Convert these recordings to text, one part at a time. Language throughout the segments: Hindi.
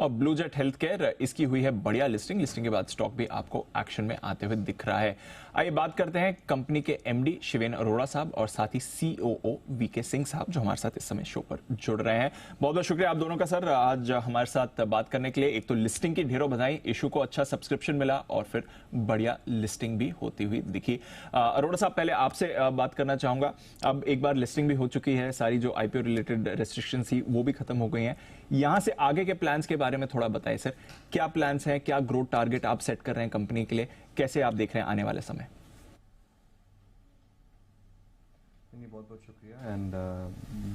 और ब्लू जेट हेल्थ केयर इसकी हुई है बढ़िया लिस्टिंग के बाद स्टॉक भी आपको एक्शन में आते हुए दिख रहा है। आइए बात करते हैं कंपनी के एमडी शिवेन अरोड़ा साहब और साथ ही सीओओ वीके सिंह साहब जो हमारे साथ इस समय शो पर जुड़ रहे हैं। बहुत बहुत शुक्रिया आप दोनों का सर आज हमारे साथ बात करने के लिए। एक तो लिस्टिंग की ढेरों बधाई, इशू को अच्छा सब्सक्रिप्शन मिला और फिर बढ़िया लिस्टिंग भी होती हुई दिखी। अरोड़ा साहब पहले आपसे बात करना चाहूंगा। अब एक बार लिस्टिंग भी हो चुकी है, सारी जो आईपीओ रिलेटेड रेस्ट्रिक्शन थी वो भी खत्म हो गई हैं। यहां से आगे के प्लान्स के बारे में थोड़ा बताएं सर, क्या प्लान्स हैं, क्या ग्रोथ टारगेट आप सेट कर रहे हैं कंपनी के लिए, कैसे आप देख रहे हैं आने वाले समय? बहुत बहुत शुक्रिया and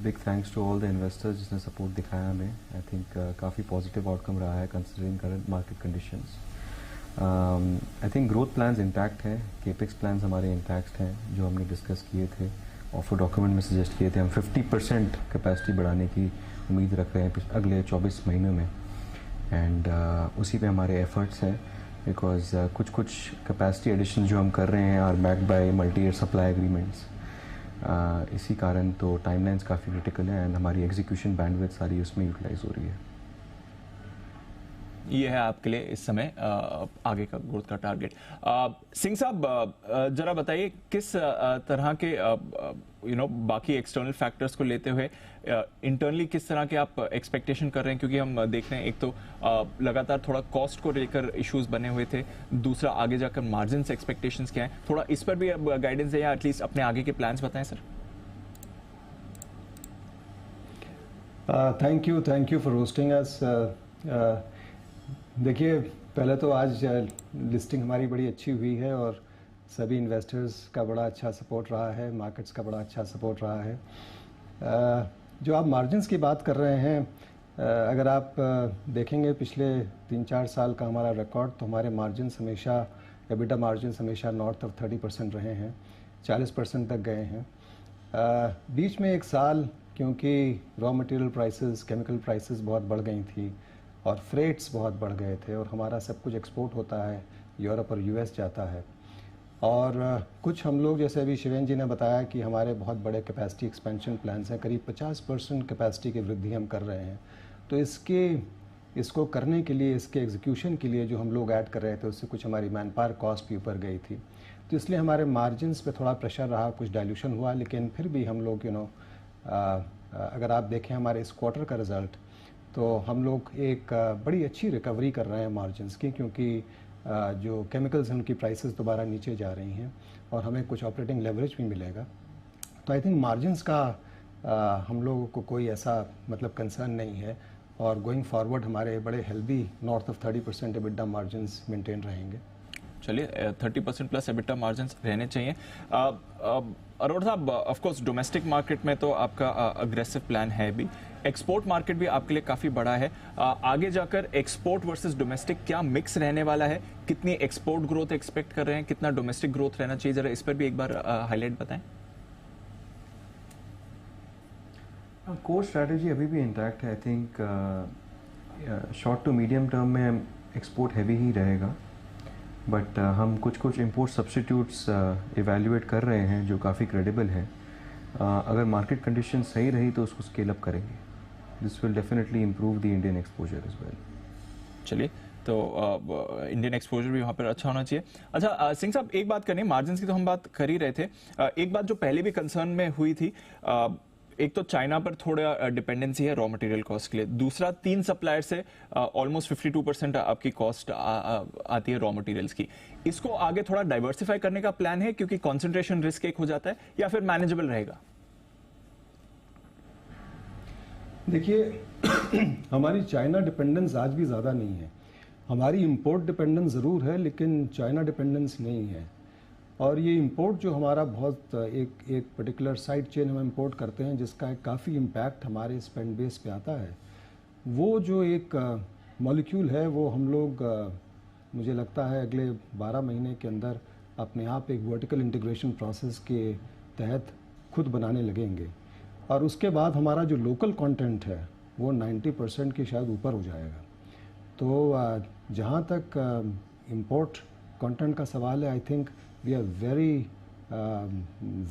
big thanks to all the investors जिसने सपोर्ट दिखाया हमें। आई थिंक काफ़ी पॉजिटिव आउटकम रहा है considering current market conditions. I think growth plans intact हैं, केपेक्स प्लान्स हमारे इंटैक्ट हैं जो हमने डिस्कस किए थे, ऑफर डॉक्यूमेंट में सजेस्ट किए थे। हम 50% कैपेसिटी बढ़ाने की उम्मीद रख रहे हैं अगले 24 महीनों में एंड उसी पे हमारे एफर्ट्स हैं बिकॉज कुछ कैपेसिटी एडिशन जो हम कर रहे हैं are backed by multi year supply agreements. इसी कारण तो टाइमलाइंस काफ़ी क्रिटिकल है एंड हमारी एग्जीक्यूशन बैंडविड्थ सारी उसमें यूटिलाइज हो रही है। ये है आपके लिए इस समय आगे का ग्रोथ का टारगेट। सिंह साहब जरा बताइए किस तरह के बाकी एक्सटर्नल फैक्टर्स को लेते हुए इंटरनली किस तरह के आप एक्सपेक्टेशन कर रहे हैं, क्योंकि हम देख रहे हैं एक तो लगातार थोड़ा कॉस्ट को लेकर इश्यूज बने हुए थे, दूसरा आगे जाकर मार्जिन से एक्सपेक्टेशंस क्या हैं, थोड़ा इस पर भी गाइडेंस है या एटलीस्ट अपने आगे के प्लान्स बताएं sir. Thank you for hosting us. देखिए पहले तो आज लिस्टिंग हमारी बड़ी अच्छी हुई है और सभी इन्वेस्टर्स का बड़ा अच्छा सपोर्ट रहा है, मार्केट्स का बड़ा अच्छा सपोर्ट रहा है। जो आप मार्जिन्स की बात कर रहे हैं, अगर आप देखेंगे पिछले 3-4 साल का हमारा रिकॉर्ड तो हमारे मार्जिन्स हमेशा एबिटा मार्जिन्स हमेशा नॉर्थ ऑफ 30% रहे हैं, 40% तक गए हैं। बीच में एक साल क्योंकि raw material prices, chemical prices बहुत बढ़ गई थी और फ्रेट्स बहुत बढ़ गए थे और हमारा सब कुछ एक्सपोर्ट होता है, यूरोप और यूएस जाता है। और कुछ हम लोग जैसे अभी शिवेन जी ने बताया कि हमारे बहुत बड़े कैपेसिटी एक्सपेंशन प्लान्स हैं, करीब 50% कैपेसिटी की वृद्धि हम कर रहे हैं। तो इसको करने के लिए, इसके एग्जीक्यूशन के लिए जो हम लोग ऐड कर रहे थे उससे कुछ हमारी मैन पावर कॉस्ट भी ऊपर गई थी, तो इसलिए हमारे मार्जिन्स पे थोड़ा प्रेशर रहा, कुछ डाइल्यूशन हुआ। लेकिन फिर भी हम लोग अगर आप देखें हमारे इस क्वार्टर का रिज़ल्ट तो हम लोग एक बड़ी अच्छी रिकवरी कर रहे हैं मार्जिन्स की, क्योंकि जो केमिकल्स हैं उनकी प्राइसेस दोबारा नीचे जा रही हैं और हमें कुछ ऑपरेटिंग लेवरेज भी मिलेगा। तो आई थिंक मार्जिन्स का हम लोगों को कोई ऐसा मतलब कंसर्न नहीं है और गोइंग फॉरवर्ड हमारे बड़े healthy north of 30% EBITDA margins maintain रहेंगे। चलिए 30% प्लस एबिटा मार्जिन्स रहने चाहिए। अरोड़ा साहब, ऑफ कोर्स डोमेस्टिक मार्केट में तो आपका अग्रेसिव प्लान है भी, एक्सपोर्ट मार्केट भी आपके लिए काफ़ी बड़ा है। आगे जाकर एक्सपोर्ट वर्सेस डोमेस्टिक क्या मिक्स रहने वाला है, कितनी एक्सपोर्ट ग्रोथ एक्सपेक्ट कर रहे हैं, कितना डोमेस्टिक ग्रोथ रहना चाहिए, जरा इस पर भी एक बार हाईलाइट बताएं। कोर स्ट्रैटेजी अभी भी इंटैक्ट है। I think short to medium term में एक्सपोर्ट हैवी ही रहेगा, बट हम कुछ इंपोर्ट सब्स्टिट्यूट्स इवैल्यूएट कर रहे हैं जो काफ़ी क्रेडिबल है। अगर मार्केट कंडीशन सही रही तो उसको स्केल अप करेंगे। This will definitely improve the Indian exposure as well. चलिए तो इंडियन एक्सपोजर भी वहाँ पर अच्छा होना चाहिए। अच्छा सिंह साहब, एक बात करनी है, मार्जिन्स की तो हम बात कर ही रहे थे। एक बात जो पहले भी कंसर्न में हुई थी, एक तो चाइना पर थोड़ा डिपेंडेंसी है रॉ मटेरियल कॉस्ट के लिए, दूसरा 3 सप्लायर से ऑलमोस्ट 52% आपकी कॉस्ट आती है रॉ मटेरियल्स की। इसको आगे थोड़ा डाइवर्सिफाई करने का प्लान है क्योंकि कंसंट्रेशन रिस्क एक हो जाता है, या फिर मैनेजेबल रहेगा? देखिए हमारी चाइना डिपेंडेंस आज भी ज़्यादा नहीं है। हमारी इंपोर्ट डिपेंडेंस ज़रूर है लेकिन चाइना डिपेंडेंस नहीं है। और ये इंपोर्ट जो हमारा बहुत एक पर्टिकुलर साइड चेन हम इंपोर्ट करते हैं जिसका एक काफ़ी इम्पैक्ट हमारे स्पेंड बेस पे आता है, वो जो एक मॉलिक्यूल है वो हम लोग मुझे लगता है अगले 12 महीने के अंदर अपने आप एक वर्टिकल इंटीग्रेशन प्रोसेस के तहत खुद बनाने लगेंगे और उसके बाद हमारा जो लोकल कंटेंट है वो 90% के शायद ऊपर हो जाएगा। तो जहाँ तक इंपोर्ट कंटेंट का सवाल है, I think we are very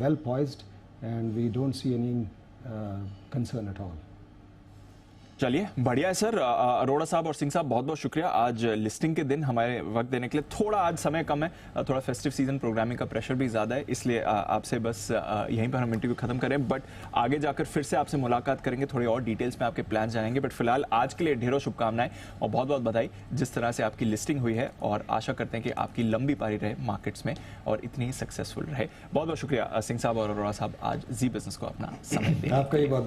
well poised and we don't see any concern at all. चलिए बढ़िया है सर। अरोड़ा साहब और सिंह साहब बहुत बहुत शुक्रिया। आज लिस्टिंग के दिन हमारे वक्त देने के लिए। थोड़ा आज समय कम है, थोड़ा फेस्टिव सीजन, प्रोग्रामिंग का प्रेशर भी ज़्यादा है, इसलिए आपसे बस यहीं पर हम इंटरव्यू खत्म करें। बट आगे जाकर फिर से आपसे मुलाकात करेंगे, थोड़ी और डिटेल्स में आपके प्लान जानेंगे। बट फिलहाल आज के लिए ढेरों शुभकामनाएं और बहुत बहुत बधाई जिस तरह से आपकी लिस्टिंग हुई है, और आशा करते हैं कि आपकी लंबी पारी रहे मार्केट्स में और इतनी ही सक्सेसफुल रहे। बहुत बहुत शुक्रिया सिंह साहब और अरोड़ा साहब आज जी बिजनेस को अपना समय देने के लिए। आपका ही बहुत